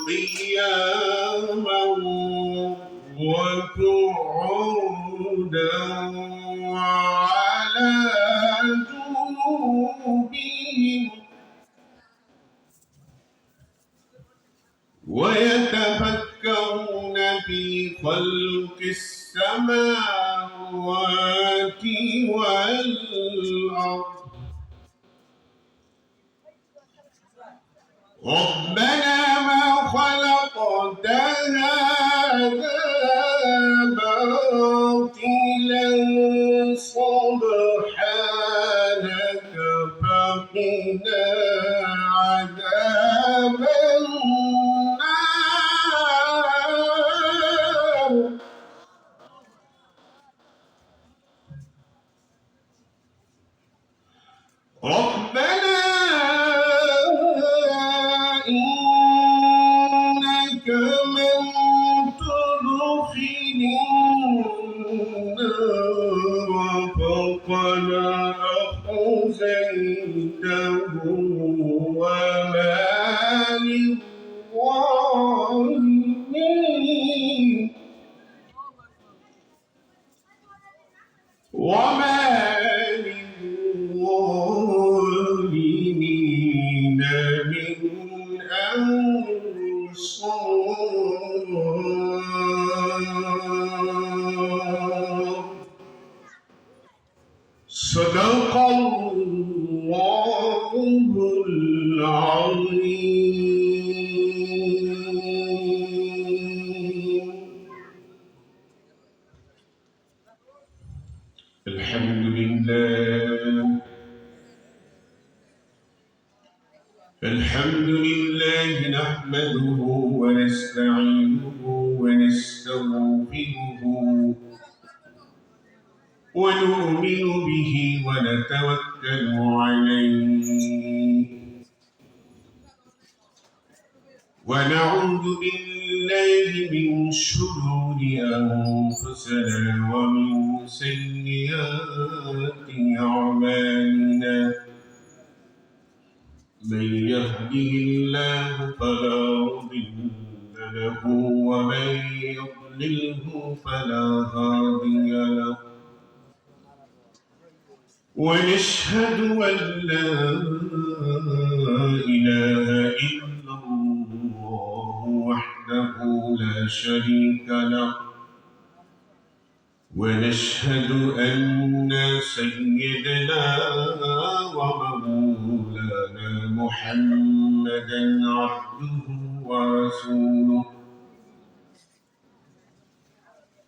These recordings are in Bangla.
قياما وقعودا وعلى جنوبهم ويتفكرون في خلق السماوات والأرض ربنا ما خلقت هذا باطلا سبحانك فقنا عذاب النار ربنا إنك من تدخل النار فقد أخزيته وما للظالمين من أنصار صدق الله العظيم. الحمد لله نحمده ونستعينه ونستغفره ونؤمن به ونتوكل عليه ونعوذ بالله من شرور أنفسنا ومن سيئات أعمالنا من يهده الله فلا مضل له ومن يضلله فلا هادي له ونشهد أن لا إله إلا الله وحده لا شريك له ونشهد أن سيدنا ومولانا محمدا عبده ورسوله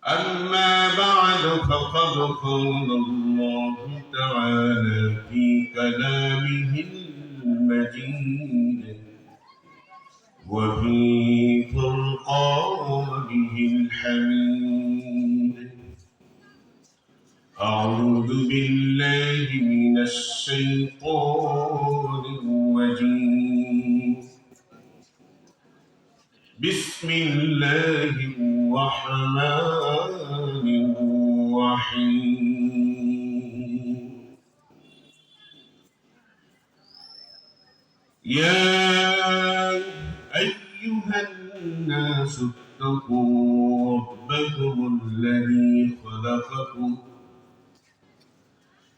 أما بعد فقد قال الله تعالى في كلامه المجيد وفي فرقانه الحميد أعوذ بالله من الشيطان الرجيم بسم الله الرحمن الرحيم يا أيها الناس اتقوا ربكم الذي خلقكم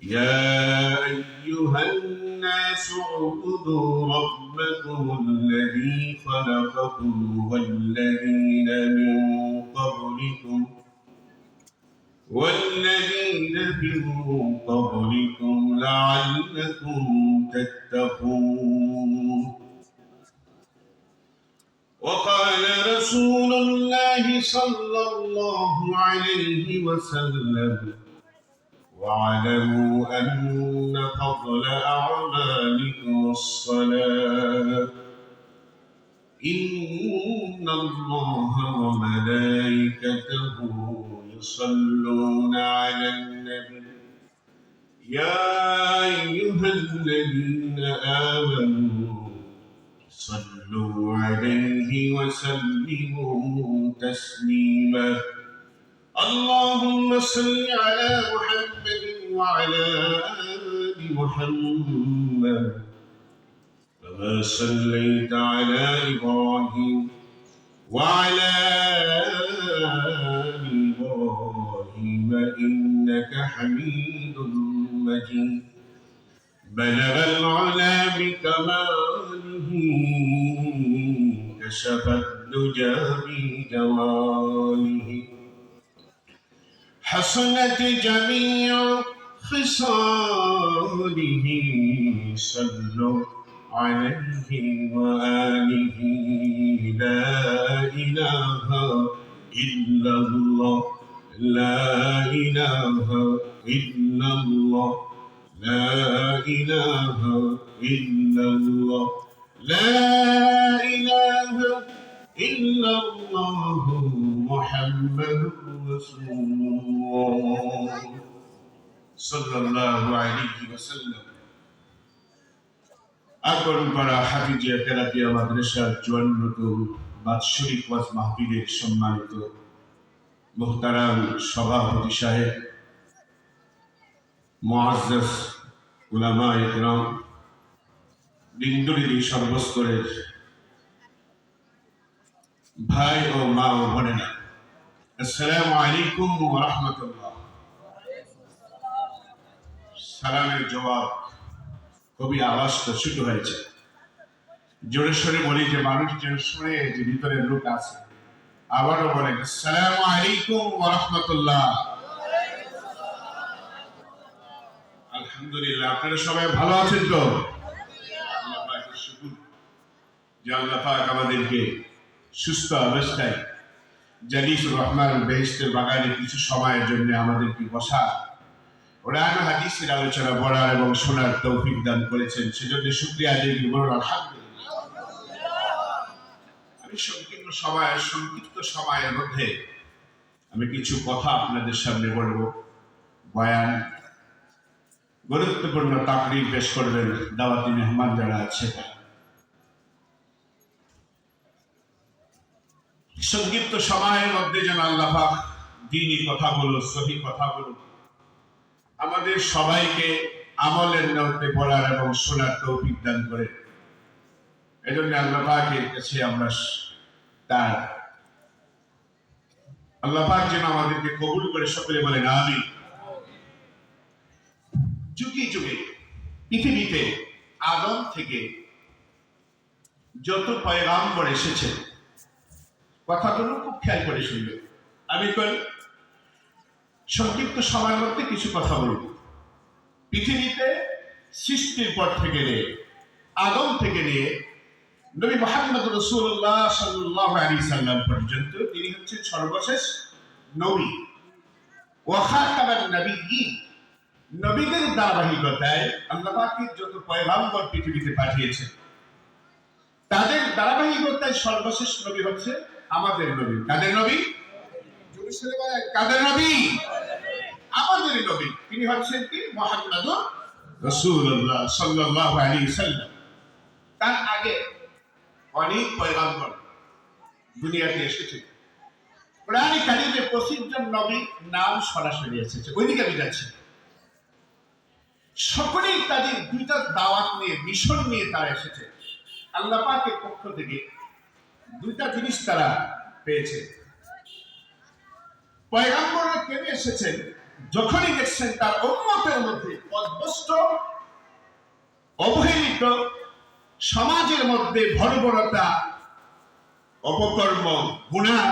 يا أيها الناس اعبدوا ربكم الذي خلقكم والذين من قبلكم لعلكم تتقون وقال رسول الله صلى الله عليه وسلم واعلموا أن فضل أعمالكم الصلاة إن الله وملائكته يصلون على النبي يا أيها الذين آمنوا صلوا عليه وسلموا تسليما اللهم صل على محمد وعلى آل محمد كما صليت على إبراهيم وعلى آل إبراهيم إنك حميد مجيد بلغ العلا بكماله كشف الدجى بجماله حسنت جميع خصاله صلوا عليه وآله لا إله إلا الله لا إله إلا الله لا إله إلا الله لا إله إلا الله محمد رسول الله صلى الله عليه وسلم আকবরপাড়া হাফিজিয়া তেলাপিয়া মাদ্রাসার ৫৪তম বাৎসরিক ওয়াজ মাহফিলের সম্মানিত মুহতারাম সভাপতি সাহেব, মুআজ্জাজ উলামায়ে কেরাম, বিন্দুরিদি সর্বস্তরের ভাই ও মা ও বোনেরা, আসসালামু আলাইকুম ওয়া রাহমাতুল্লাহ। সালামের জবাব খুবই আওয়াজটা ছোট হয়েছে। জোরে সরে বলি যে মানুষ যেন শুনে যে ভিতরের লোক আছে। আবারও বলেন আসসালামু আলাইকুম ওয়া রাহমাতুল্লাহ। আলহামদুলিল্লাহ, আপনারা সবাই ভালো আছেন তো? আল্লাহ পাকের শুকর যে আল্লাহ পাক আমাদেরকে সুস্থ অবস্থায় জালিসুর রহমান বেহেশতের বাগানে কিছু সময়ের জন্য আমাদেরকে বসা কোরআন হাদিসের আলোচনা পড়ার এবং শোনার তৌফিক দান করেছেন, সেজন্য শুকরিয়া আদায় করি, বলুন আলহামদুলিল্লাহ। আমি সংক্ষিপ্ত সময়ের মধ্যে আমি কিছু কথা আপনাদের সামনে বলবো। বয়ান, গুরুত্বপূর্ণ তাকরীর পেশ করবেন দাওয়াতি মেহমান যারা আছে। সংক্ষিপ্ত সময়ের মধ্যে যেন আল্লাহ পাক দ্বীনি কথাগুলো, সহি কথাগুলো আমাদের সবাইকে আমলের নিয়তে পড়ার এবং শোনার তৌফিক দান করে। এজন্য আল্লাহ পাকের কাছে আমরা তার আল্লাহ পাক যেন আমাদেরকে কবুল করে, সকলে বলেন আমিন। যুগে যুগে পৃথিবীতে আদম থেকে যত পয়গাম্বর এসেছে, কথাগুলো খুব খেয়াল করে শুনবে। আমি সংক্ষিপ্ত সময়ের মধ্যে কিছু কথা বলব। পৃথিবীতে সৃষ্টির পর থেকে নিয়ে, আদম থেকে নিয়ে নবী মুহাম্মদ রাসূলুল্লাহ সাল্লাল্লাহু আলাইহি সাল্লাম পর্যন্ত তিনি হচ্ছেন সর্বশেষ নবী। ওয়া খাতামান নবিয়্যিন, নবীদের ধারাবাহিকতায় আল্লাহ পাক যত পয়গাম্বর পৃথিবীতে পাঠিয়েছেন, তাদের ধারাবাহিকতায় সর্বশেষ নবী হচ্ছে আমাদের নবী। কাদের নবী? কাদের নবী? আমাদের নবী। তিনি হচ্ছেন কি? মুহাম্মদুর রাসূলুল্লাহ সাল্লাল্লাহু আলাইহি সাল্লাম। তার আগে অনেক পয়গাম্বর দুনিয়াতে এসেছে। কোরআনে কারিমে 25 জন নবীর নাম সরাসরি এসেছে। ওইদিকে আমি যাচ্ছি। সকলেই তাদের দুইটা দাওয়াত নিয়ে, মিশন নিয়ে তারা এসেছে। আল্লাহ পাকের পক্ষ থেকে দুইটা জিনিস তারা পেয়েছে। পয়গাম্বররা কেন এসেছেন? যখনই দেখছেন তার উম্মতের মধ্যে পথভ্রষ্ট, অবহেলিত, সমাজের মধ্যে বর্বরতা, অপকর্ম, গুনাহ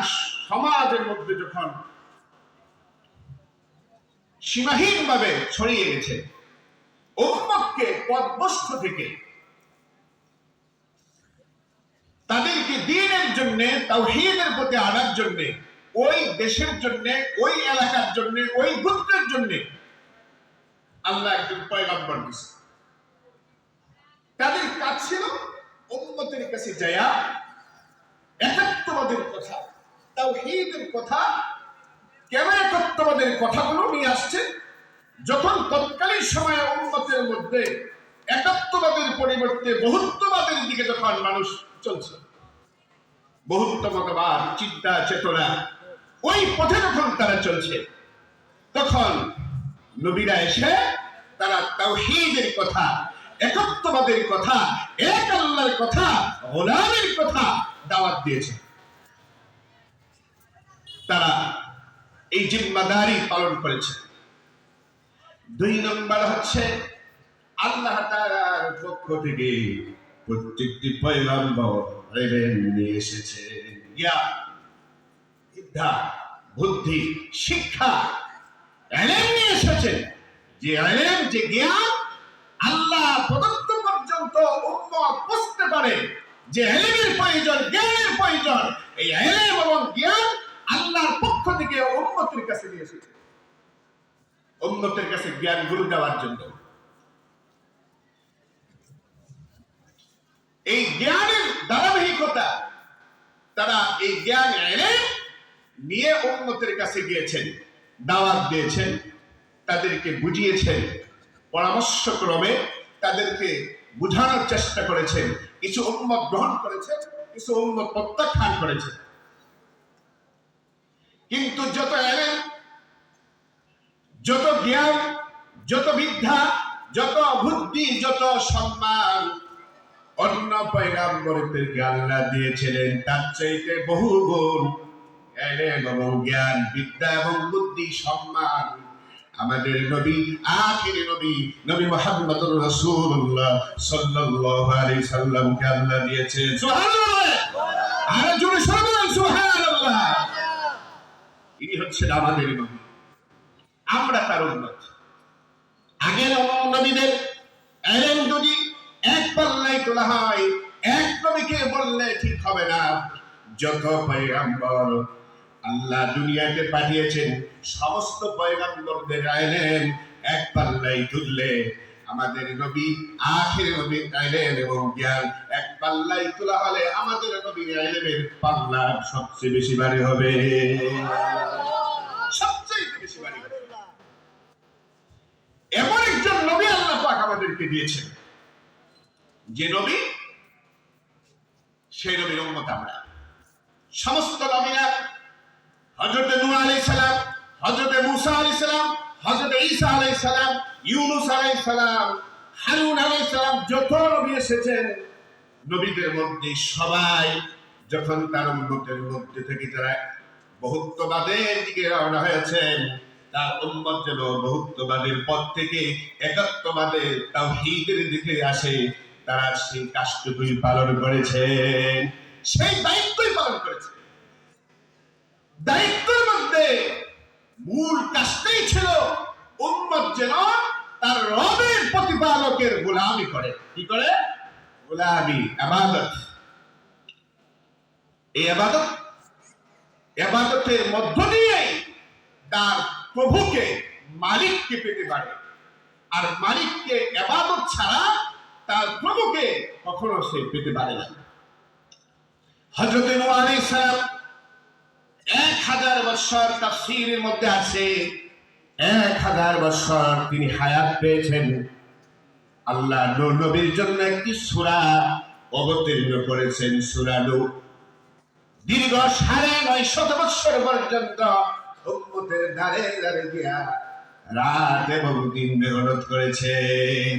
সমাজের মধ্যে যখন সীমাহীনভাবে ছড়িয়ে গেছে, উম্মতকে পথভ্রষ্ট থেকে তাদেরকে দ্বীনের জন্য, তাওহীদের প্রতি আনার জন্য, ওই দেশের জন্য, ওই এলাকার জন্য, ওই গোত্রের জন্য আল্লাহ একজন পয়গাম্বর দিয়েছেন। তাদের কাজ ছিল উম্মতের কাছে যায়া একাত্মবাদের কথা, তাওহীদের কথা, কেন একাত্মবাদের কথাগুলো নিয়ে আসছে। যখন তৎকালীন সময়ে উম্মতের মধ্যে একাত্মবাদের পরিবর্তে বহুত্ববাদের দিকে যখন মানুষ চলছে, বহুত্ববাদ চিন্তা চেতনা ওই পথে যখন তারা চলছে, তখন নবীরা এসে তারা তাওহীদের কথা, একত্ববাদের কথা, এক আল্লাহর কথা, গোলামের কথা দাওয়াত দিয়েছে। তারা এই জিম্মাদারি পালন করেছে। 2 নম্বর হচ্ছে আল্লাহ তাআলার পক্ষ থেকে প্রত্যেকটি পয়গম্বর ইলম নিয়ে এসেছে। জ্ঞান, বিদ্যা, বুদ্ধি, শিক্ষা, ইলম নিয়ে এসেছে। যে ইলম, যে জ্ঞান আল্লাহ প্রদত্ত পর্যন্ত উম্মত বুঝতে পারে যে ইলমের প্রয়োজন, জ্ঞানের প্রয়োজন, এই ইলম এবং জ্ঞান আল্লাহর পক্ষ থেকে উম্মতের কাছে নিয়ে এসেছে, উম্মতের কাছে জ্ঞানগুলো দেওয়ার জন্য। এই জ্ঞানের ধারাবাহিকতা, তারা এই জ্ঞান ইলম নিয়ে উম্মতের কাছে গিয়েছেন, দাওয়াত দিয়েছেন, তাদেরকে বুঝিয়েছেন, পরামর্শক্রমে তাদেরকে বুঝানোর চেষ্টা করেছেন। কিছু উম্মত গ্রহণ করেছেন, কিছু উম্মত প্রত্যাখ্যান করেছেন। কিন্তু যত ইলম, যত জ্ঞান, যত বিদ্যা, যত বুদ্ধি, যত সম্মান অন্য পয়গম্বরদেরকে আল্লাহ দিয়েছিলেন, তার চাইতে বহু গুণ ইলম এবং জ্ঞান, বিদ্যা এবং বুদ্ধি, সম্মান আমাদের নবী, আখিরি নবী, নবী মুহাম্মদুর রাসূলুল্লাহ সাল্লাল্লাহু আলাইহি সাল্লামকে আল্লাহ দিয়েছেন। সুবহানাল্লাহ! আরে জোরে বলেন সুবহানাল্লাহ! ইনি হচ্ছেন আমাদের নবী, আমরা তার উম্মত। আগের নবীদের ইলম যদি এক পাল্লায় তোলা হয়, এক নবীকে বললে ঠিক হবে না। যত পয়গম্বর আল্লাহ দুনিয়াতে পাঠিয়েছেন, সমস্ত পয়গম্বরদের ইলম এক পাল্লায় তুললে আমাদের নবী, আখির নবীর ইলম এবং জ্ঞান এক পাল্লায় তোলা হলে আমাদের নবীর ইলমের পাল্লা সবচেয়ে বেশি ভারী হবে, সবচেয়ে বেশি ভারী হবে। এমন একজন নবী আল্লাহ পাক আমাদেরকে দিয়েছেন, যে নবী, সেই নবীর উম্মত আমরা। সমস্ত নবীরা, হযরত নূহ আলাইহিস সালাম, হযরত মূসা আলাইহিস সালাম, হযরত ঈসা আলাইহিস সালাম, ইউনূস আলাইহিস সালাম, হারুন আলাইহিস সালাম, যত নবী এসেছেন, নবীদের মধ্যে সবাই যখন তার উম্মতের মধ্যে থেকে যারা বহুত্ববাদের দিকে রওনা হয়েছেন, তার উম্মত যেন বহুত্ববাদের পথ থেকে একাত্মবাদের তাওহীদের দিকে আসে, তারা সেই কাজটুকুই পালন করেছেন, সেই দায়িত্বই পালন করেছে। দায়িত্বের মধ্যে মূল কাজটাই ছিল উম্মত যেন তার রবের প্রতিপালকের গোলামি করে। কি করে? গোলামি, ইবাদত। এই ইবাদতের মধ্য দিয়ে তার প্রভুকে, মালিককে পেতে পারে। আর মালিককে ইবাদত ছাড়া তার প্রভুকে কখনো সে পেতে পারে না। হযরত নূহ আলাইহিস সালাম 1000 বছর, তাফসীরের মধ্যে আছে 1000 বছর তিনি হায়াত পেয়েছেন। আল্লাহ নূহ নবীর জন্য একটি সূরা অবতীর্ণ করেছেন, সূরা নূহ। দীর্ঘ 950 বছর পর্যন্ত উম্মতের দ্বারে দ্বারে গিয়া রাত এবং দিন মেহনত করেছেন।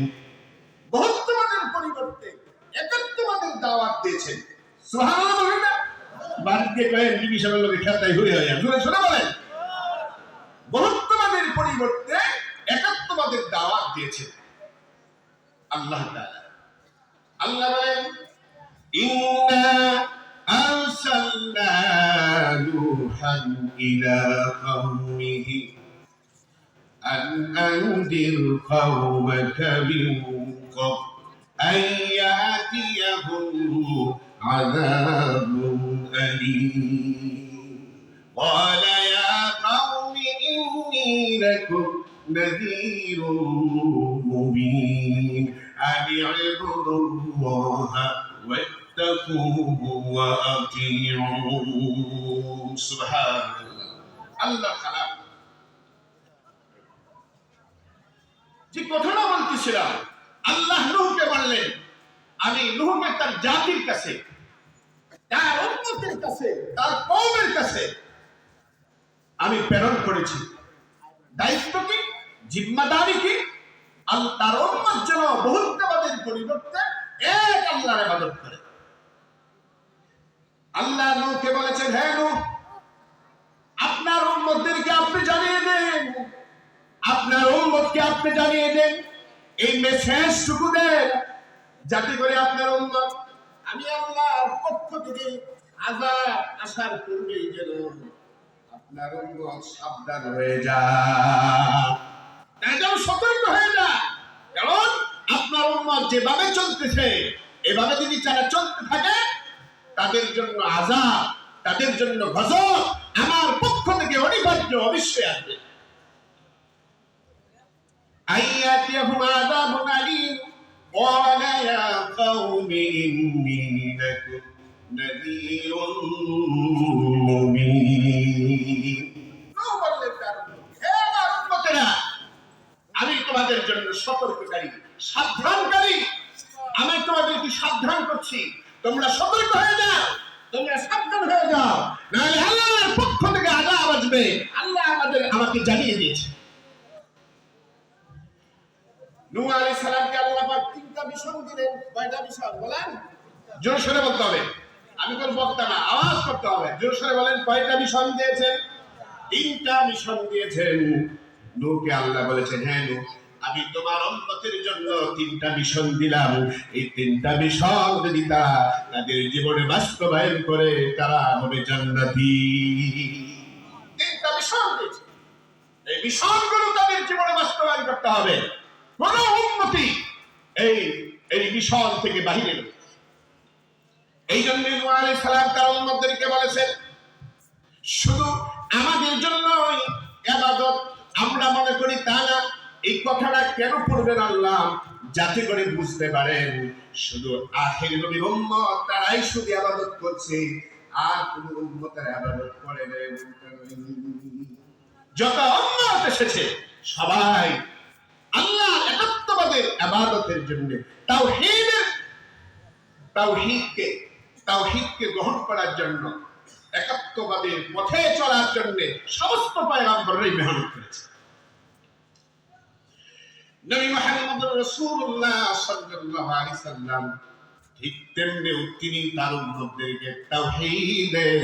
বহুত্ববাদের পরিবর্তে একাত্মবাদের দাওয়াত দিয়েছেন। সুবহানাল্লাহ বলেন না? বাড়িতে কয়েন ডিভিশনের লোকে খেতাই হয়ে যায়। জোরে শুনে বলেন। বহুত্ববাদের পরিবর্তে একাত্মবাদের দাওয়াত দিয়েছেন আল্লাহ তাআলা। আল্লাহ বলেন, ইন্না আরসালনা নূহান ইলা কওমিহি আন আনদির কওমাকা মিন ক্বাবল আন ইয়াতিয়াহুম আযাবুন আলীম قال يا قوم إني لكم نذير مبين أن اعبدوا الله واتقوه وأطيعون سبحان الله خلق যে কথাটা বলতেছিলাম, আল্লাহ নূহকে বললেন, আমি নূহকে তার জাতির কাছে, তার উম্মতের কাছে, তার কওমের কাছে আমি প্রেরণ করেছি। দায়িত্ব কি? জিম্মাদারি কি? তার উম্মত যেন বহুত্ববাদের পরিবর্তে এক আল্লাহর ইবাদত করে। আল্লাহ নূহকে বলেছেন, হে নূহ, উম্মতকে আপনি জানিয়ে দেন, এই মেসেজটুকু দেন, যাতে করে আপনার উম্মত আমি আল্লাহর পক্ষ থেকে আযাব আসার পূর্বেই যেন আপনার উম্মত সাবধান হয়ে যায়, একদম সতর্ক হয়ে যায়। কারণ আপনার উম্মত যেভাবে চলতেছে, এভাবে যদি তারা চলতে থাকে, তাদের জন্য আযাব, তাদের জন্য গজব আমার পক্ষ থেকে অনিবার্য, অবশ্যই আসবে। আইয়াতিয়াহুম আযাবুন আলীম ক্বালা ইয়া কওমি ইন্নী লাকুম নাযীরুম মুবিন। হে আমার উম্মতেরা, আমি তোমাদের জন্য সতর্ককারী, সাবধানকারী। আমি তোমাদেরকে সাবধান করছি, তোমরা সতর্ক হয়ে যাও, তোমরা সাবধান হয়ে যাও, নাহলে আল্লাহর পক্ষ থেকে আযাব আসবে। আল্লাহ আমাকে জানিয়ে দিয়েছে। নূহ আলাইহিস সালামকে আল্লাহ পাক তিনটা মিশন দিলেন। কয়টা মিশন বলেন? জোরে সোরে বলতে হবে, আমি কোন বক্তা না, আওয়াজ করতে হবে। জোরে সোরে বলেন, কয়টা মিশন দিয়েছেন? তিনটা মিশন দিয়েছেন। নূহকে আল্লাহ বলেছেন, হ্যাঁ নূহ, আমি তোমার উম্মতের জন্য তিনটা মিশন দিলাম। এই তিনটা মিশন যদি তারা তাদের জীবনে বাস্তবায়ন করে, তারা হবে জান্নাতি। তিনটা মিশন দিয়েছে, এই মিশনগুলো তাদের জীবনে বাস্তবায়ন করতে হবে। কোন উম্মতি এই মিশন থেকে বাহিরে নেই। এই জন্য নূহ আলাইহিস সালাম তার উম্মতদেরকে বলেছেন, শুধু আমাদের জন্য ইবাদত আমরা মনে করি তা না। এই কথাটা কেন পড়বেন আল্লাহ? যাতে করে বুঝতে পারেন শুধু আখির নবীর উম্মত তারাই শুধু ইবাদত করছে, আর কোন উম্মতের ইবাদত করে না। যত উম্মত এসেছে সবাই আল্লাহর একাত্মবাদের ইবাদতের জন্য, তাওহীদকে গ্রহণ করার জন্য, একাত্মবাদের পথে চলার জন্য সমস্ত পয়গম্বররাই মেহনত করেছে। নবী মুহাম্মদ রাসূলুল্লাহ সাল্লাল্লাহু আলাইহি সাল্লাম ঠিক তেমনি তিনি তার উম্মতদেরকে তাওহীদের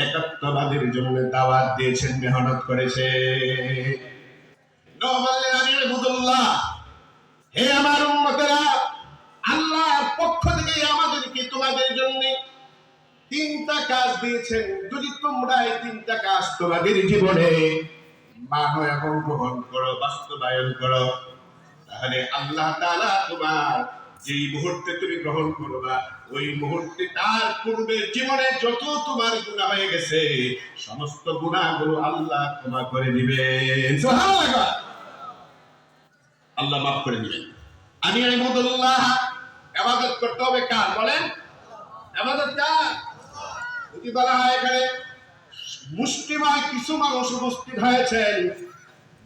একাত্মবাদের জন্য দাওয়াত দিয়েছেন, মেহনত করেছে। নবী বললেন, আমি ইবাদুল্লাহ, হে আমার উম্মতেরা, আল্লাহর পক্ষ থেকে আমাদেরকে তোমাদের জন্য তিনটা কাজ দিয়েছেন। যদি তোমরা এই তিনটা কাজ তোমাদের জীবনে মানো এবং গ্রহণ করো, বাস্তবায়ন করো, তাহলে আল্লাহ তাআলা তোমার যেই মুহূর্তে তুমি গ্রহণ করবা, ওই মুহূর্তে তার পূর্বের জীবনে যত তোমার গুনাহ হয়ে গেছে, সমস্ত গুনাহগুলো আল্লাহ ক্ষমা করে দিবেন। সুবহানাল্লাহ, আল্লাহ মাফ করে দিবেন। আমি ইবাদুল্লাহ, ইবাদত করতে হবে কার বলেন? ইবাদত কার? যদি বলা হয় এখানে মুসলিমায় কিছু মানুষ উপস্থিত হয়েছেন,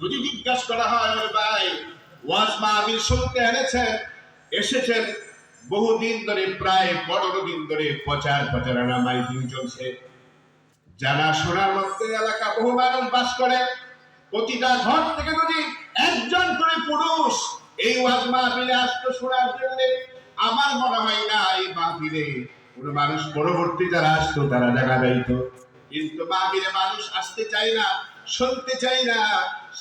যদি জিজ্ঞাসা করা হয়, ভাই ওয়াজ মাহফিল শুনতে এসেছেন বহুদিন ধরে, প্রায় 15 দিন ধরে প্রচারণা মাইকিং চলছে, জানা শোনার মধ্যে এলাকা বহু মানুষ বাস করে, প্রতিটা ঘর থেকে যদি একজন করে পুরুষ এই ওয়াজ মাহফিলে আসতো শোনার জন্য, আমার মনে হয় না এই মাহফিলে কোন মানুষ পরবর্তী যারা আসতো তারা জায়গা পাইতো। কিন্তু মাহফিলে মানুষ আসতে চায় না, শুনতে চায় না।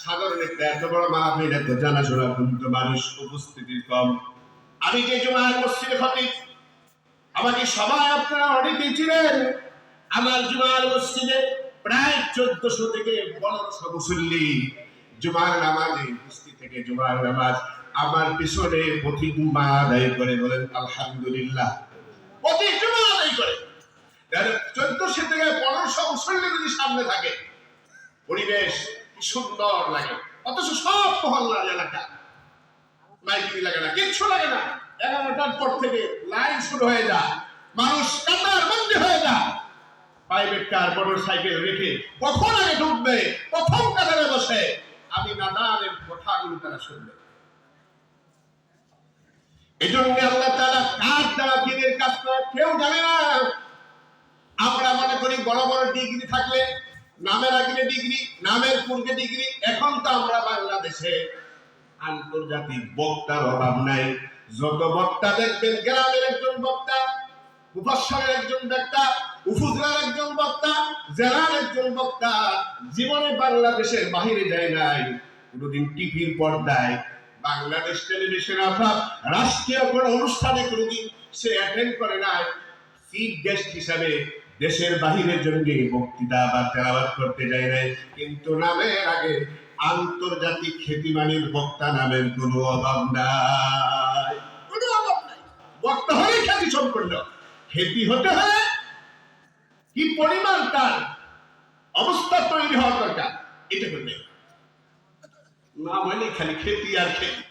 সাধারণ একটা এত বড় মাহফিল, এত জানাশোনা, কিন্তু মানুষ উপস্থিতি কম। আমি যে জুমার মসজিদে খতিব, আমাকে সবাই আপনারা অনেকেই ছিলেন। আমার জুমার মসজিদে প্রায় 1400 থেকে 1500 মুসল্লি জুমার নামাজে উপস্থিত থেকে জুমার নামাজ আমার পিছনে প্রতি জুমা আদায় করে। বলেন আলহামদুলিল্লাহ। প্রতি জুমা আদায় করে 1400 থেকে 1500 মুসল্লি যদি সামনে থাকে, পরিবেশ কি সুন্দর লাগে। অথচ সব মহল্লার এলাকা, মাইকিং লাগে না, কিচ্ছু লাগে না। 11টার পর থেকে লাইন শুরু হয়ে যায়, মানুষ কাতার বন্দী হয়ে যায়। প্রাইভেট কার, মোটর সাইকেল রেখে কখন আগে ঢুকবে, প্রথম কাতারে বসে আমি নাদানের কথাগুলো তারা শুনবে। এই জন্য আল্লাহ তাআলা কার দ্বারা দিনের কাজ করে কেউ জানে না। আমরা মনে করি বড় বড় ডিগ্রি থাকলে, নামের আগে ডিগ্রি, নামের পূর্বে ডিগ্রি। এখন তো আমরা বাংলাদেশে আন্তর্জাতিক বক্তার অভাব নাই। যত বক্তা দেখবেন, গ্রামের একজন বক্তা, উপসাগরের একজন বক্তা, উপজেলার একজন বক্তা, জেলার একজন বক্তা, জীবনে বাংলাদেশের বাহিরে যায় নাই। কোনোদিন টিভির পর্দায়, বাংলাদেশ টেলিভিশন অথবা রাষ্ট্রীয় কোনো অনুষ্ঠানে কোনোদিন সে অ্যাটেন্ড করে নাই, চিফ গেস্ট হিসাবে দেশের বাহিরের জন্য বক্তৃতা বা তেলাওয়াত করতে যায় নাই, কিন্তু নামের আগে আন্তর্জাতিক খ্যাতিমানের বক্তা নামের কোনো অভাব নাই, কোনো অভাব নাই। বক্তা হলে খ্যাতি সম্পন্ন, খ্যাতি হতে হলে কি পরিমাণ তার অবস্থা তৈরি হওয়ার দরকার এটা করবে না, মানে খালি খ্যাতি আর খ্যাতি।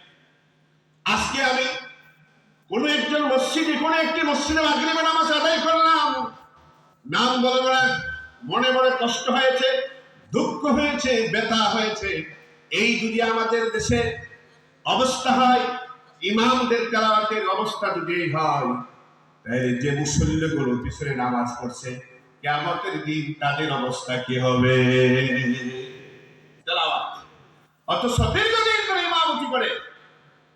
আজকে আমি কোন একজন মসজিদে, কোন একটি মসজিদে মাগরিবে নামাজ আদায় করলাম, নাম বলে বলে মনে মনে কষ্ট হয়েছে, দুঃখ হয়েছে, ব্যথা হয়েছে। এই যদি আমাদের দেশে অবস্থা হয়, ইমামদের তেলাওয়াতের অবস্থা যদি হয়, তাহলে যে মুসল্লিগুলো পিছনে নামাজ পড়ছে কিয়ামতের দিন তাদের অবস্থা কি হবে? তেলাওয়াত অথচ দীর্ঘদিন ধরে ইমামতি করে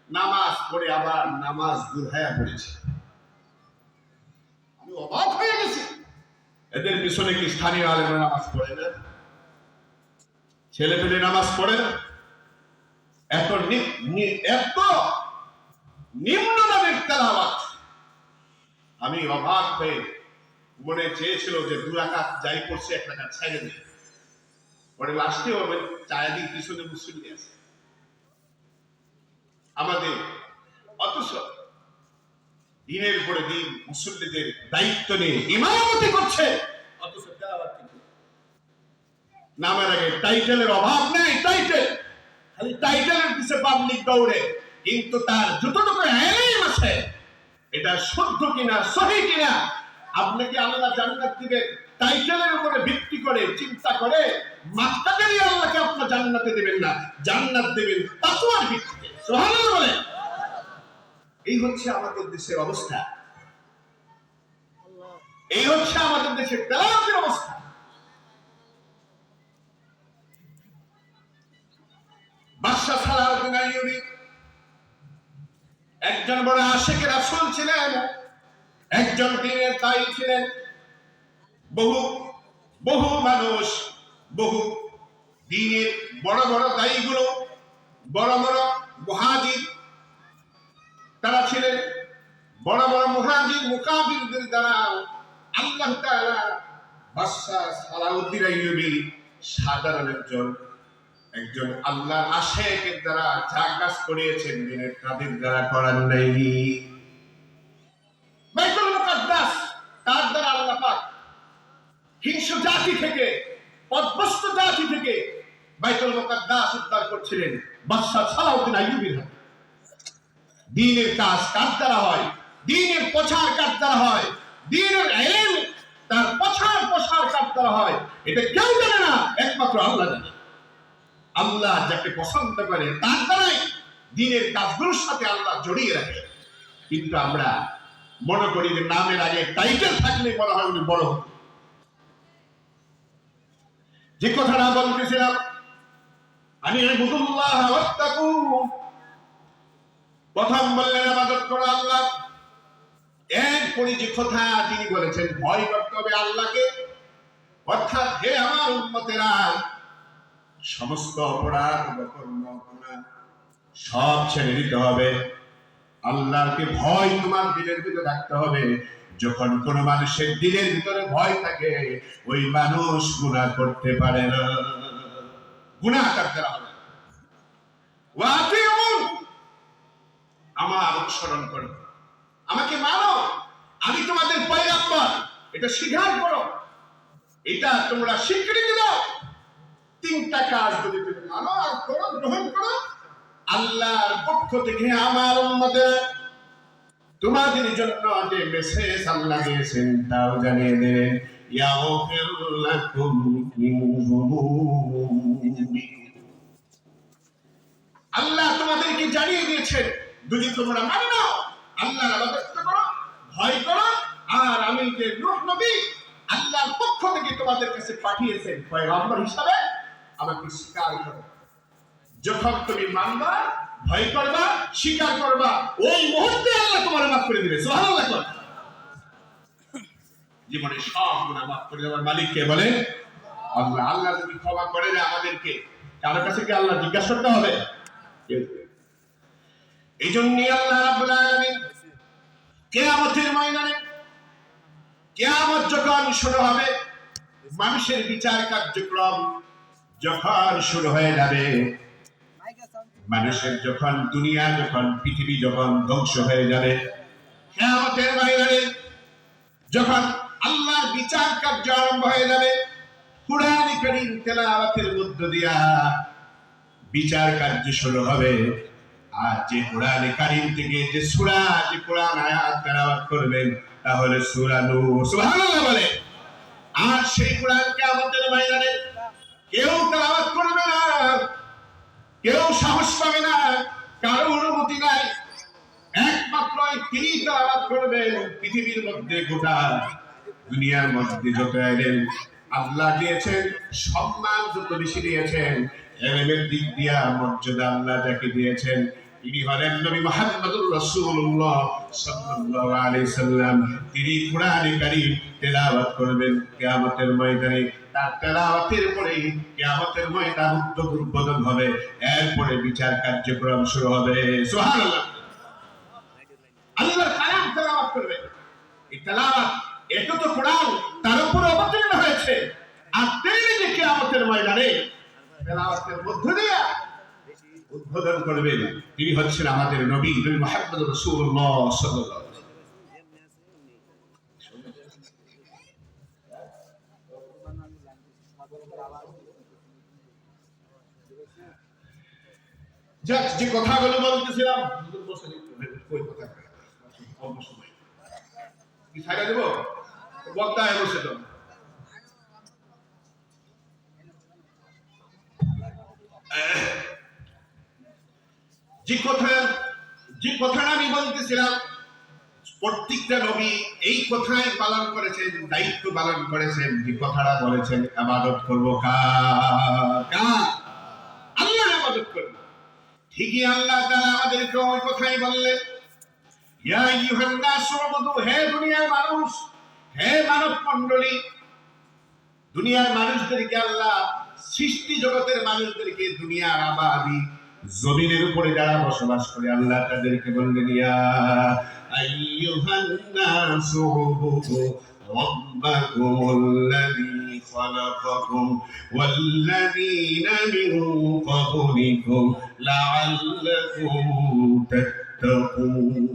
নামাজ পড়ে আবার নামাজ দুহায়া পড়েছে। আমি অবাক হয়ে গেছি, এদের পিছনে কি স্থানীয় আলেমরা নামাজ পড়ে না? ছেলে পেলে নামাজ পড়ে না? এত নিম্ন মানের তেলাওয়াত। আমি অবাক হয়ে মনে চেয়েছিল যে 2 রাকাত যাই করছে 1 রাকাত ছেড়ে দিই, পরে লাস্টে হবে চায়াদিক পিছনে মুসল্লি আছে আমাদের। অথচ দিনের পরে দিন মুসল্লিদের দায়িত্ব নিয়ে ইমামতি করছে, অথচ তেলাওয়াত কি নামের আগে টাইটেলের অভাব নেই, টাইটেল খালি টাইটেলের পিছে পাবলিক দৌড়ে, কিন্তু তার যতটুকু ইলম আছে এটা শুদ্ধ কিনা, সহি কিনা, আপনাকে আল্লাহ জান্নাত দিবেন টাইটেলের উপরে ভিত্তি করে চিন্তা করে মাত্রাকারী আল্লাহকে আপনার জান্নাতে দিবেন না, জান্নাত দিবেন তাকওয়ার ভিত্তিতে। সুবহানাল্লাহ বলেন। এই হচ্ছে আমাদের দেশের অবস্থা, এই হচ্ছে আমাদের দেশের তেলাওয়াতের অবস্থা। বাদশা সালাউদ্দিন আইয়ুবী একজন বড় আশিক রাসূল ছিলেন, একজন দ্বীনের দায়ী ছিলেন। বহু বহু মানুষ, বহু দ্বীনের বড় বড় দায়ীগুলো, বড় বড় মুহাজির তারা ছিলেন। বড় বড় মুহাজির মুকাবিরদের দ্বারা আল্লাহ তাআলা বাদশা সালাউদ্দিন আইয়ুবী সাধারণ একজন আল্লাহর আশিকের দ্বারা যা কাজ করিয়েছেন দিনের কাদের দ্বারা করার নাই। বাইতুল মুকাদ্দাস তার দ্বারা আল্লাহ পাক হিংস্র জাতি থেকে, পদভ্রষ্ট জাতি থেকে বাইতুল মুকাদ্দাস উদ্ধার করছিলেন বাদশা সালাউদ্দিন আইয়ুবীর হাতে। দ্বীনের কাজ কার দ্বারা হয়, দ্বীনের প্রচার কার দ্বারা হয়, দ্বীনের ইলম তার প্রচার প্রসার কার দ্বারা হয়, এটা কেউ জানে না, একমাত্র আল্লাহ জানে। আল্লাহ যাকে পছন্দ করে তার দ্বারাই দ্বীনের কাজগুলোর সাথে আল্লাহ জড়িয়ে রাখে। কিন্তু আমরা মনে করি যে নামের আগে টাইটেল থাকলে বলা হয় উনি বড়। যে কথাটা বলতেছিলাম, আমি ইবাদুল্লাহ ওয়াত্তাকু, প্রথম বললেন ইবাদত করো আল্লাহ, এরপরে যে কথা তিনি বলেছেন ভয় করতে হবে আল্লাহকে, অর্থাৎ হে আমার উম্মতেরা সমস্ত অপরাধ সব ছেড়ে দিতে হবে, আল্লাহকে ভয় তোমার দিলের ভিতরে রাখতে হবে। যখন কোন মানুষের দিলের ভিতরে ভয় থাকে ওই মানুষ গুনাহ করতে পারে না, গুনাহ করতে হবে। ওয়াতিউন, আমার অনুসরণ করো, আমাকে মানো, আমি তোমাদের পয়গম্বর, এটা স্বীকার করো, এটা তোমরা স্বীকৃতি দাও। 3টা কাজ যদি তুমি মানো আর করো, গ্রহণ করো, আল্লাহর পক্ষ থেকে আমার উম্মতের তোমাদের জন্য যে মেসেজ আল্লাহ দিয়েছেন তাও জানিয়ে দেন। ইয়াগফির লাকুম মিন যুনুবিকুম, আল্লাহ তোমাদেরকে জানিয়ে দিয়েছেন যদি তোমরা মানে নাও, আল্লাহর ইবাদত করো, ভয় করো, আর আমি যে নূহ নবী আল্লাহর পক্ষ থেকে তোমাদের কাছে পাঠিয়েছেন পয়গম্বর হিসাবে, আমাকে স্বীকার করো। যখন তুমি মানবা, ভয় করবা, স্বীকার করবা, ওই মুহূর্তে আল্লাহ তোমার মাফ করে দিবে। সুবহানাল্লাহ। জীবনে সব গুনাহ মাফ করে দেওয়ার মালিক কে বলে? আল্লাহ। আল্লাহ যদি ক্ষমা করে দেয় আমাদেরকে, কারোর কাছে কি আল্লাহ জিজ্ঞাসা করতে হবে? এই জন্যই আল্লাহ রাব্বুল আলামিন কিয়ামতের ময়দানে, কিয়ামত যখন শুরু হবে, মানুষের বিচার কার্যক্রম যখন শুরু হয়ে যাবে, মানুষের যখন দুনিয়া, যখন পৃথিবী যখন ধ্বংস হয়ে যাবে, কিয়ামতের ময়দানে যখন আল্লাহর বিচার কার্য আরম্ভ হয়ে যাবে, কুরআন কারীম তেলাওয়াতের মধ্য দিয়া বিচার কার্য শুরু হবে। আর যে কোরআন কারীম থেকে যে সূরা, যে কোরআন আয়াত তেলাওয়াত করবেন, তাহলে সূরা নূর। সুবহানাল্লাহ বলে। আর সেই কোরআন কিয়ামতের ময়দানে কেউ তেলাওয়াত করবে না, কেউ সাহস পাবে না, কারো অনুমতি নাই, একমাত্র তিনি তেলাওয়াত করবেন। পৃথিবীর মধ্যে, গোটা দুনিয়ার মধ্যে যত এলেন আল্লাহ দিয়েছেন, সম্মান যত বেশি দিয়েছেন, এলেমের দিক দিয়া মর্যাদা আল্লাহ যাকে দিয়েছেন, তিনি হলেন নবী মুহাম্মদুর রাসূলুল্লাহ সাল্লাল্লাহু আলাইহি সাল্লাম। তিনি কোরআন কারীম তেলাওয়াত করবেন কিয়ামতের ময়দানে। তার তেলাওয়াতের পরে কিয়ামতের ময়দান উদ্বোধন হবে, এরপরে বিচার কার্যক্রম শুরু হবে। সুবহানাল্লাহ। আল্লাহর কালাম তেলাওয়াত করবে। এই তেলাওয়াত, এটা তো কোরআন, তার উপর অবতীর্ণ হয়েছে। আর তিনি যে কিয়ামতের ময়দানে তেলাওয়াতের মধ্য দিয়ে উদ্বোধন করবেন, তিনি হচ্ছেন আমাদের নবী, নবী মুহাম্মদ রাসূলুল্লাহ সাল্লাল্লাহু আলাইহি ওয়াসাল্লাম। যাক, যে কথাগুলো বলতেছিলাম, কই কথা অল্প সময় কি ছাড়া দেব, বক্তায় বসে তো যে কথাটা আমি বলতেছিলাম, প্রত্যেকটা নবী এই কথাই পালন করেছেন, দায়িত্ব পালন করেছেন। যে কথাটা বলেছেন, ইবাদত করব কার? আল্লাহর ইবাদত করব। ঠিকই আল্লাহ তাআলা আমাদেরকে ওই কথাই বললেন, ইয়া আইয়ুহান নাস উবুদু, হে দুনিয়ার মানুষ, হে মানব মণ্ডলী। দুনিয়ার মানুষদেরকে আল্লাহ, সৃষ্টি জগতের মানুষদেরকে, দুনিয়ার আবাদি জমিনের উপরে যারা বসবাস করে, আল্লাহ তাদেরকে বললেন, ইয়া আইয়ুহান নাস উবুদু রাব্বাকুমুল্লাযী খালাকাকুম ওয়াল্লাযীনা মিন ক্বাবলিকুম লাআল্লাকুম তাত্তাকুন।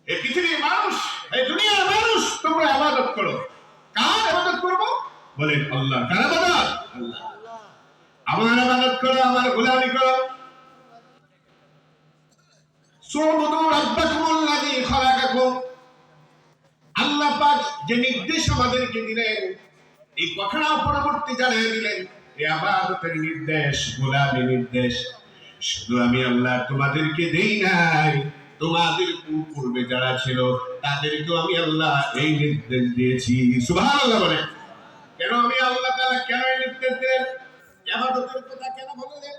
এই পৃথিবীর মানুষ, এই দুনিয়ার মানুষ, তোমরা ইবাদত করো। কার ইবাদত করব? বলেন আল্লাহ। কার ইবাদত? আল্লাহ। আমার ইবাদত করো, আমার গোলামি করো। সুবুদু রাব্বাকুমুল্লাযী খালাকাকুম। আল্লাহ পাক যে নির্দেশ আমাদেরকে দিলেন, এই কথাটা পরবর্তী জানিয়ে দিলেন, এই ইবাদতের নির্দেশ, গোলামির নির্দেশ শুধু আমি আল্লাহ তোমাদেরকে দেই নাই, তোমাদের পূর্বে যারা ছিল তাদেরকেও আমি আল্লাহ এই নির্দেশ দিয়েছি। সুবহানাল্লাহ বলে। কেন আমি আল্লাহ তাআলা কেন এই নির্দেশ দিলেন? ইবাদতের কথা কেন বললেন?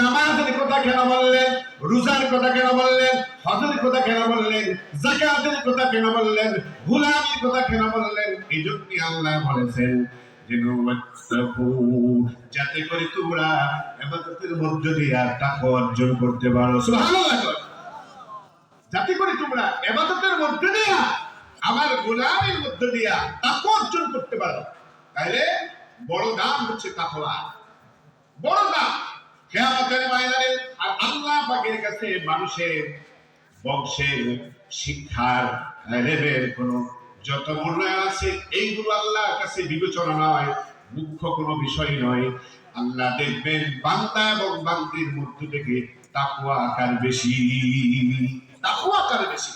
নামাজের কথা কেন বললেন? রোজার কথা কেন বললেন? হজের কথা কেন বললেন? যাকাতের কথা কেন বললেন? গোলামির কথা কেন বললেন? এই জন্যই আল্লাহ বলেছেন যাতে করে তোমরা ইবাদতের মধ্য দিয়ে তাকওয়া অর্জন করতে পারো। সুবহানাল্লাহ। যাতে করে তোমরা ইবাদতের মধ্য দিয়ে, আমার গোলামির মধ্য দিয়ে তাকওয়া অর্জন করতে পারো। তাহলে বড় দাম হচ্ছে তাকওয়া, বড় দাম কিয়ামতের ময়দানে। আর আল্লাহ পাকের কাছে মানুষের বংশের, শিক্ষার, লেভেল কোনো যত মূল্যায়ন আছে, এইগুলো আল্লাহর কাছে বিবেচনা নয়, মুখ্য কোনো বিষয় নয়। আল্লাহ দেখবেন বান্দা এবং বান্দির মধ্য থেকে তাকওয়া কার বেশি, তাকওয়া কার বেশি,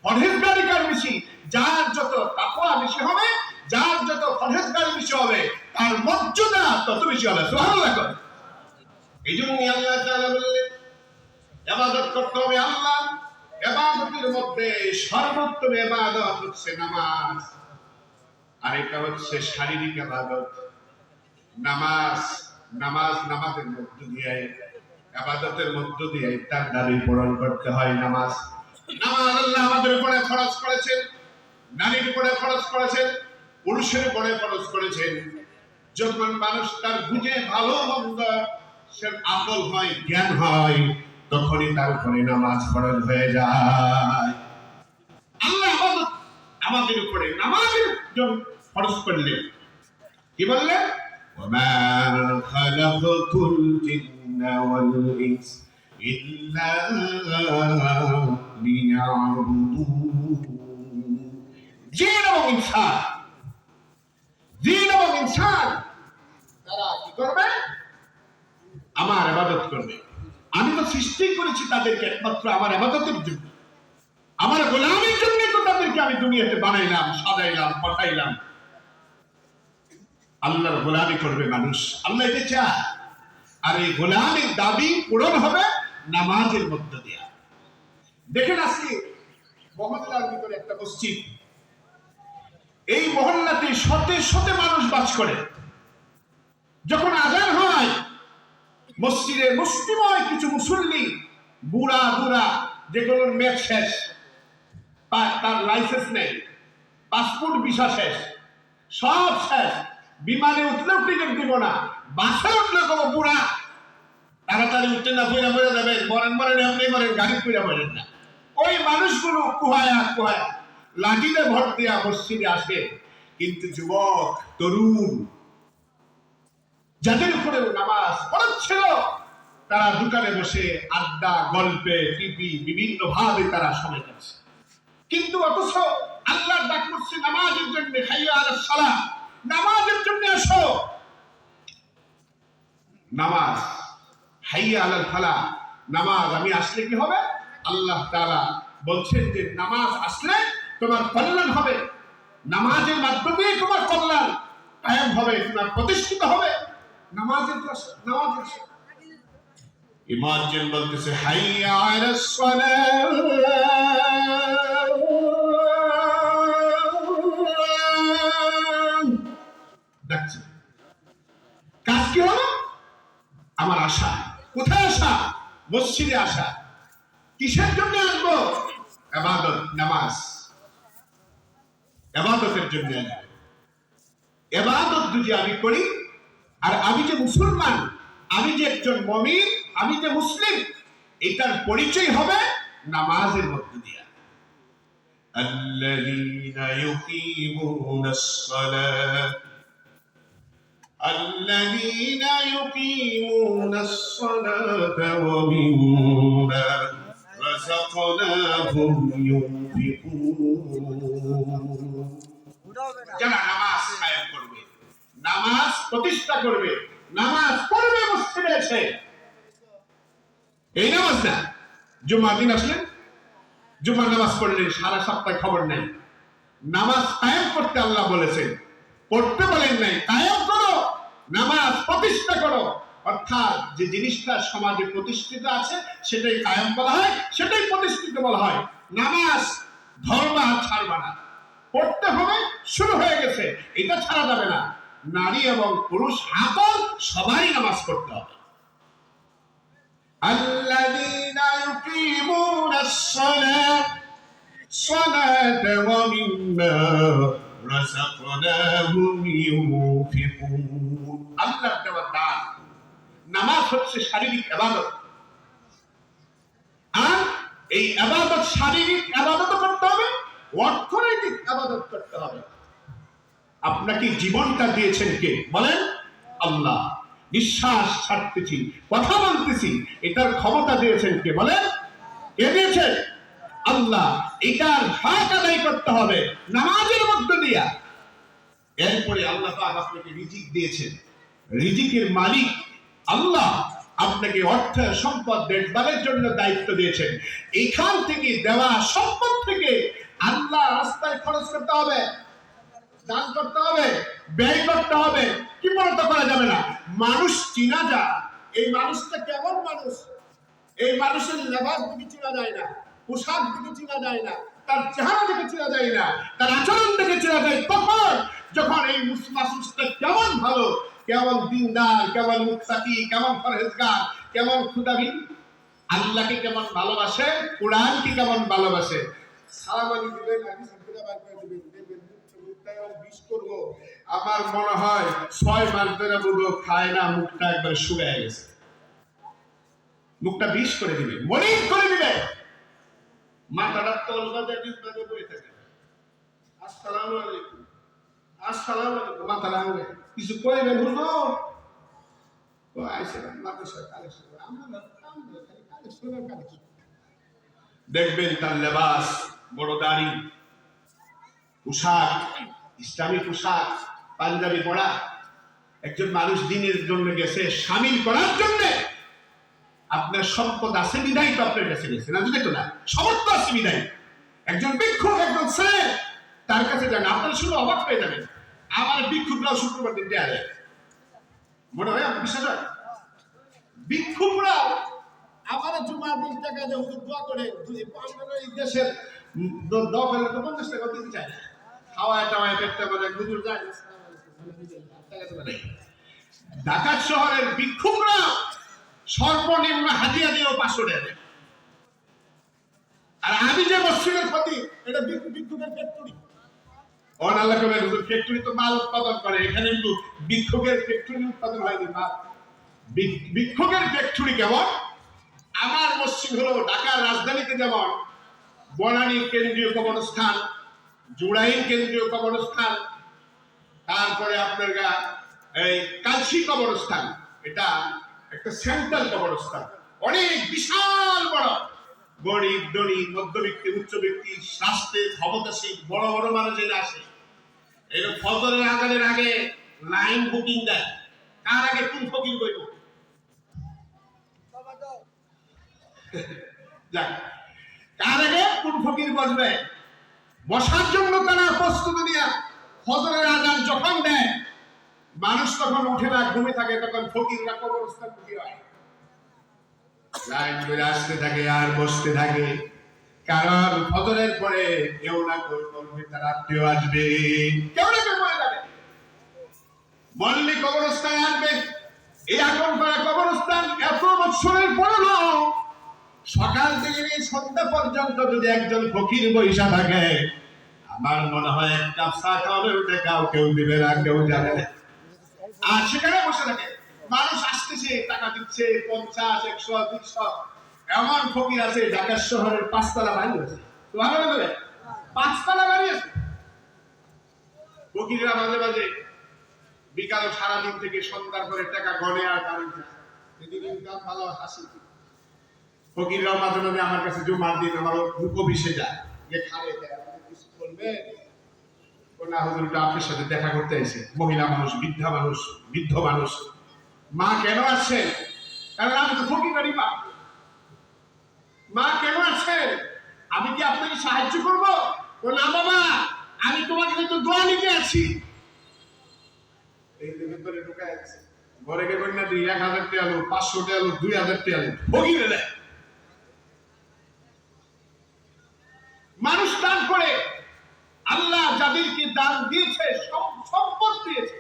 পরহেজগারি কার বেশি। যার যত তাকওয়া বেশি হবে, যার যত পরহেজগারি বেশি হবে, তার মর্যাদা তত বেশি হবে। সুবহানাল্লাহ। এই জন্যই আল্লাহ তাআলা বললেন ইবাদত করতে হবে আল্লাহ। ইবাদতের মধ্যে সর্বোত্তম ইবাদত হচ্ছে নামাজ, আর এটা হচ্ছে শারীরিক ইবাদত। নামাজের মধ্য দিয়ে, ইবাদতের মধ্য দিয়ে তার দাবি পূরণ করতে হয়। নামাজ আল্লাহ আমাদের উপরে ফরজ করেছেন, নারীর উপরে ফরজ করেছেন, পুরুষের উপরে ফরজ করেছেন। যখন মানুষ তার বুঝে ভালো মন্দ সে আকল হয়, জ্ঞান হয়, তখনই তার উপরে নামাজ ফরজ হয়ে যায়। আল্লাহ আমাদের উপরে নামাজের জন্য ফরজ করলেন, কি বললেন? وما خلقت الجن والإنس إلا ليعبدون। জিন এবং ইনসান তারা কি করবে? আমার ইবাদত করবে। আমি তো সৃষ্টি করেছি তাদেরকে একমাত্র আমার ইবাদতের জন্য, আমার গোলামের জন্য তো তাদেরকে আমি দুনিয়াতে বানাইলাম, সাজাইলাম, পাঠাইলাম। আল্লাহর গোলামি করবে মানুষ, আল্লাহ এটা চায়। আর এই গোলামের দাবি পূরণ হবে নামাজের মধ্য দিয়ে। দেখেন আজকে মহল্লার ভিতরে একটা মসজিদ, এই মহল্লাতে শতে শতে মানুষ বাস করে। যখন আজান হয় মসজিদে মুসলিময় কিছু মুসল্লি, বুড়া বুড়া যেগুলোর মেয়াদ শেষ, তার লাইসেন্স নেই, পাসপোর্ট ভিসা শেষ, সব শেষ, বিমানে উঠলেও টিকিট দিব না, বাসে উঠলে কোনো বুড়া তাড়াতাড়ি উঠতে না, পয়লা মরে যাবেন, মরেন এমনি মরেন, গাড়ি পয়লা মরেন না। ওই মানুষগুলো কুহায়া লাঠিতে ভর দেয়া মসজিদে আসে। কিন্তু যুবক তরুণ যাদের উপরে নামাজ পড়াচ্ছিল, তারা দোকানে বসে আড্ডা, গল্পে, টিভি বিভিন্ন ভাবে তারা সময় কাটছে। কিন্তু অথচ আল্লাহর ডাক করছে নামাজের জন্য, হাইয়া আলাস সালাহ, নামাজের জন্য আসো। নামাজ, হাইয়া আলাল ফালাহ, নামাজ আমি আসলে কি হবে? আল্লাহ তাআলা বলছেন যে নামাজ আসলে তোমার কল্যাণ হবে, নামাজের মাধ্যমে তোমার কল্যাণ কায়েম হবে, তোমার প্রতিষ্ঠিত হবে। নামাজের নামাজ ইমাম বলতেছে হাইয়া আলাস সালাহ, দেখছেন কাজ কি হলো? আমার আশা কোথায়? আসা মসজিদে আসা। কিসের জন্য আসবো? ইবাদত, নামাজ, ইবাদতের জন্য আসবো। ইবাদত যদি আমি করি, আর আমি যে মুসলমান, আমি যে একজন মুমিন, আমি যে মুসলিম, এটার পরিচয় হবে নামাজের মধ্য দিয়ে। আল্লাযীনা ইউকিমুনাস সালাহ, الذين يقيمون الصلاة ومما رزقناهم ينفقون। যারা নামাজ কায়েম করবে, নামাজ প্রতিষ্ঠা করবে, নামাজ পড়বে মসজিদে এসে, এই নামাজ না জুমার দিন আসলেন, জুমার নামাজ পড়লেন, সারা সপ্তাহ খবর নেই। নামাজ কায়েম করতে আল্লাহ বলেছেন, পড়তে বলেন নাই, কায়েম করো, নামাজ প্রতিষ্ঠা করো। অর্থাৎ যে জিনিসটা সমাজে প্রতিষ্ঠিত আছে সেটাই কায়েম বলা হয়, সেটাই প্রতিষ্ঠিত বলা হয়। নামাজ ধর্ম ছাড়বা না, পড়তে হবে, শুরু হয়ে গেছে, এটা ছাড়া যাবে না। নারী এবং পুরুষ হাতল সবাই নামাজ পড়তে হবে। আল্লাযীনা ইউকিমুনাস সালাতা ওয়া মিম্মা রাযাকনাহুম ইউনফিকুন। আল্লাহর দেওয়া দান। নামাজ হচ্ছে শারীরিক ইবাদত, আর এই ইবাদত শারীরিক ইবাদত করতে হবে, অর্থনৈতিক ইবাদত করতে হবে। আপনাকে জীবনটা দিয়েছেন কে? বলেন আল্লাহ। নিঃশ্বাস ছাড়তেছি, কথা বলতেছি, এটার ক্ষমতা দিয়েছেন কে? বলেন কে দিয়েছেন? আল্লাহ। এটার হক আদায় করতে হবে নামাজের মধ্য দিয়া। এরপরে আল্লাহ পাক আপনাকে রিজিক দিয়েছেন, রিজিকের মালিক আল্লাহ। আপনাকে অর্থ সম্পদ দেখভালের জন্য দায়িত্ব দিয়েছেন। এখান থেকে দেওয়া সম্পদ থেকে আল্লাহ রাস্তায় খরচ করতে হবে, দান করতে হবে, ব্যয় করতে হবে, কি বলতে করা যাবে না। মানুষ চিনা যায়, এই মানুষটা কেমন মানুষ, এই মানুষের লেবাস দিকে চেনা যায় না, পোশাক দিকে চেনা যায় না, তার চেহারা দিকে চেনা যায় না, তার আচরণ দিকে চেনা যায় তখন, যখন এই মানুষটা কেমন ভালো, কেমন দিনদার, কেমন মুত্তাকি, কেমন পরহেজগার, কেমন খুদাবিদ, আল্লাহকে কেমন ভালোবাসে, কোরআনকে কেমন ভালোবাসে। সালাম আলাইকুম দিবেন, হাদিস করে দিবেন, দেখবেন মুখ বিষ করব, আমার মনে হয় 6 মাস ধরে বুড়ো খায় না, মুখটা একবার শুকিয়ে গেছে, মুখটা বিষ করে দিবে, মলিন করে দিবে, মাথাটা তল বাদে বিষ বাদে বই থাকে। আসসালামু আলাইকুম, আসসালামু আলাইকুম, মাথা রাঙবে, কিছু কইবে বুঝো তো আইসেন মাদ্রাসা কালেকশন আমরা কালেকশন দেখবেন তার লেবাস, বড় দাড়ি, পোশাক, ইসলামী পোশাক, পাঞ্জাবি পরা। একজন মানুষ দিনের জন্য গেছে সামিল করার জন্য, আপনার সম্পদ আছে বিদায় তো আপনার কাছে গেছে না, বুঝতে না, সমর্থ আছে বিদায়। একজন ভিক্ষুক, একজন ছেলে তার কাছে যান, আপনারা শুনে অবাক হয়ে যাবেন। আমার ভিক্ষুকরাও শুক্রবার দিন দেয়া যায়, মনে হয় আমার বিশ্বাস হয়। ভিক্ষুকরাও আমার জুমার দিন টাকা যে হুজুর দোয়া করে এই দেশের দোয়া করলে তো 50 টাকা দিতে চায় না, খাওয়ায় টাওয়ায় পেটটা বলে হুজুর যায়। ঢাকা শহরের ভিক্ষুকরা সর্বনিম্ন হাজিয়া দিয়েও 500 টাকা দেয়। আর আমি যে মসজিদের ক্ষতি, এটা ভিক্ষুকের ফ্যাক্টরি। আল্লাহ কবে হুজুর ফ্যাক্টরি তো মাল উৎপাদন করে, এখানে কিন্তু ভিক্ষুকের ফ্যাক্টরি উৎপাদন হয়নি। ভিক্ষুকের ফ্যাক্টরি কেমন? আমার মসজিদ হলো ঢাকার রাজধানীতে যেমন বনানী কেন্দ্রীয় কবরস্থান, জুড়াইন কেন্দ্রীয় কবরস্থান, তারপরে আপনার এই কালসি কবরস্থান, এটা একটা সেন্ট্রাল কবরস্থান, অনেক বিশাল বড়, গরিব ধনী মধ্যবিত্ত উচ্চবিত্তি স্বাস্থ্যে ক্ষমতাশীল বড় বড় মানুষের আসে। এই ফজরের আজানের আগে লাইন বুকিং দেয়, কার আগে কোন ফকির বইব, কার আগে কোন ফকির বসবে, বসার জন্য তারা প্রস্তুতি নিয়ে ফজরের আজান যখন দেয়, মানুষ তখন উঠে না, ঘুমে থাকে, তখন ফকিররা কবরস্থান বুকি হয়, লাইন ধরে আসতে থাকে আর বসতে থাকে। কারণ ফজরের পরে কেউ না কেউ বলবে তার আত্মীয় আসবে, কেউ না কেউ বলে যাবে, বললে কবরস্থান আসবে। এই এখন কবরস্থান এত বছরের পরও সকাল থেকে নিয়ে সন্ধ্যা পর্যন্ত যদি একজন ফকির বৈশা থাকে, আমার মনে হয় এক কাপ চা খাওয়াবে উঠে কেউ দিবে না, কেউ যাবে না। আর সেখানে বসে থাকে, মানুষ আসতেছে, টাকা দিচ্ছে 50, 100, 200। এমন ফকির আছে ঢাকা শহরের 5 তলা বাড়ি আছে, 5 তলা বাড়ি আছে। ফকিররা মাঝে মাঝে বিকাল সারাদিন থেকে সন্ধ্যার পরে টাকা গনে আর বাড়ি যায়, এদিকে ইনকাম ভালো, হাসি। ফকিররাও মাঝে মাঝে আমার কাছে জুমার দিন আমার অফিসে যায়, গিয়ে খালে দেয়, কিছু বলবে না হুজুরটা আপনার সাথে দেখা করতে এসে। মহিলা মানুষ, বৃদ্ধা মানুষ, বৃদ্ধ মানুষ, মা কেন আসছেন? কারণ আমি তো ফকির বাড়ি মা। মা কেন আসছেন? আমি কি আপনাকে সাহায্য করব? না বাবা, আমি তোমাকে কিন্তু দোয়া নিতে আছি। এই ভিতরে ঢুকায় আছে, ঘরে গিয়ে বললেন 1000 টাকা আলো, 500 টাকা আলো, 2000 টাকা আলো, ফকিরে দেয়। মানুষ দান করে, আল্লাহ যাদেরকে দান দিয়েছে, সম্পদ দিয়েছে,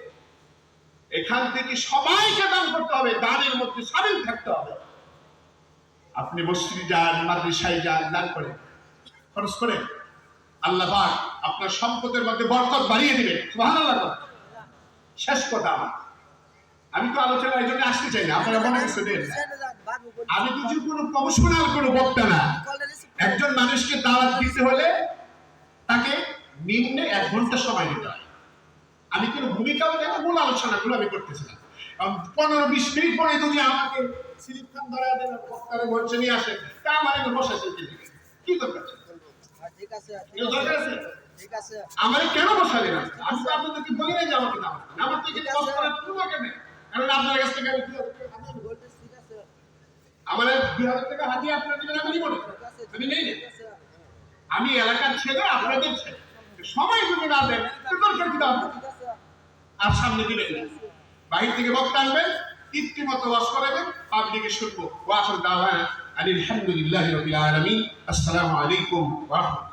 এখান থেকে সবাইকে দান করতে হবে, দানের মধ্যে সামিল থাকতে হবে। আপনি মসজিদে যান, মাদ্রাসায় যান, দান করেন, খরচ করেন, আল্লাহ পাক আপনার সম্পদের মধ্যে বরকত বাড়িয়ে দিবেন। সুবহানাল্লাহ। শেষ কথা, আমি তো আলোচনা এই জন্য আসতে চাই না, আপনারা মনে করছেন আমি কিছু কোনো প্রফেশনাল কোনো বক্তা না। একজন মানুষকে দাওয়াত দিতে হলে তাকে নিম্নে 1 ঘন্টা সময় দিতে হয়। আমি কোনো ভূমিকাও দেব, মূল আলোচনাগুলো আমি করতেছি না। 15-20 মিনিট পরে যদি আমাকে সিলিপ খান ধরা দেন, বক্তারে মঞ্চে নিয়ে আসেন, তা আমার এখানে বসে আছে, কি দরকার? ঠিক আছে, দরকার আছে, ঠিক আছে, আমারে কেন বসালেন? আমি তো আপনাদেরকে বলি না যে আমাকে দাওয়াত দেন, আমার তো এখানে বক্তা করার কোনো দরকার নেই। কারণ আপনার কাছ থেকে আমি আমার 2000 টাকা হাতিয়ে আপনারা দিবেন, আমি নিব না, আমি নেই না। আমি এলাকার ছেলে, আপনাদের ছেলে, সবাই যদি না দেন দরকার কি দাও? আর সামনে দিবেন না, বাহির থেকে বক্তা আনবেন, ইত্তিমতো ওয়াজ করাবেন, পাবলিকে শুনবো। ওয়া আখিরু দাওয়ানা আলহামদুলিল্লাহি রাব্বিল আলামিন। আসসালামু আলাইকুম ওয়া রাহমাতুল্লাহ।